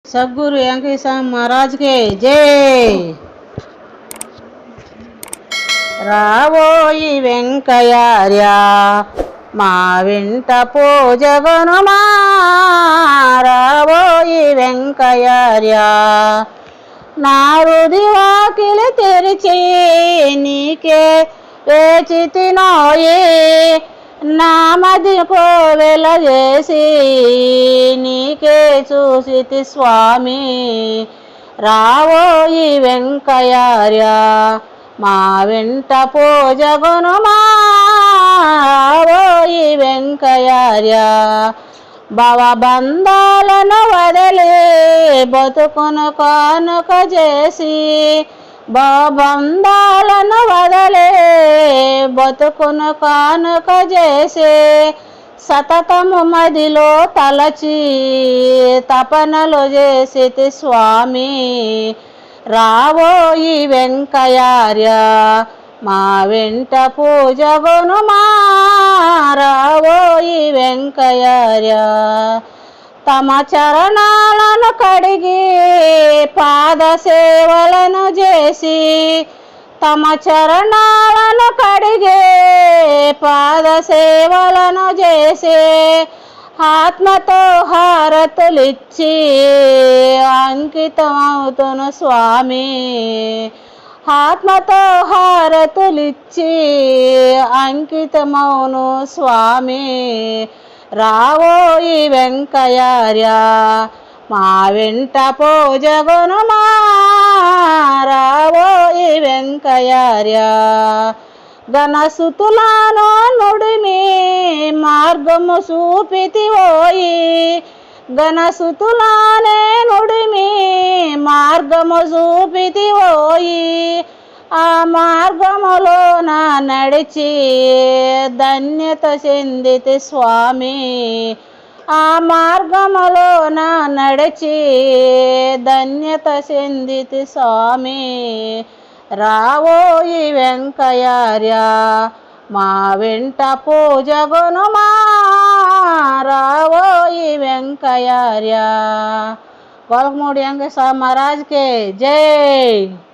सद्गुरु वेंकटेश महाराज के जय। रावोई वेंकयार्या మా వెంట పూజగనుమా రావోయి వెంకయార్యా నా హృది వాకిలి తెరిచి నీకే వేచితినోయి నా మది కోవెల చేసి నీకే చూసితి స్వామి రావోయి వెంకయార్యా మా వెంట పూజగనుమా రావోయి వెంకయార్యా భవబంధాలను వదిలి బతుకును కానుక చేసి భవబంధాలను వదిలి బతుకును కానుక చేసి సతతము మదిలో తలచి తపనలు చేసితి స్వామి రావోయి వెంకయార్యా మా వెంట పూజగనుమా రావోయి వెంకయార్యా తమ చరణాలను కడిగి పాద సేవలను చేసి తమ చరణాలను కడిగి పాద సేవలను చేసి ఆత్మతో హారతులిచ్చి అంకితమవుతును స్వామి ఆత్మతో హారతులిచ్చి అంకితమౌను స్వామి రావోయి వెంకయార్యా మా వెంట పూజగనుమా రావోయి వెంకయార్యా గణసుతులను నుడిమి మార్గము చూపితివోయి గణసుతులానే నుడిమి మార్గము చూపితివోయి ఆ మార్గములో నా నడిచి ధన్యత చెందితి స్వామి ఆ మార్గములో నా నడిచి ధన్యత చెందితి స్వామి రావోయి వెంకయార్యా మా వెంట పూజగనుమా రావోయి వెంకయార్యా। गोलखमोड़ी वेंकटेश महाराज के जय।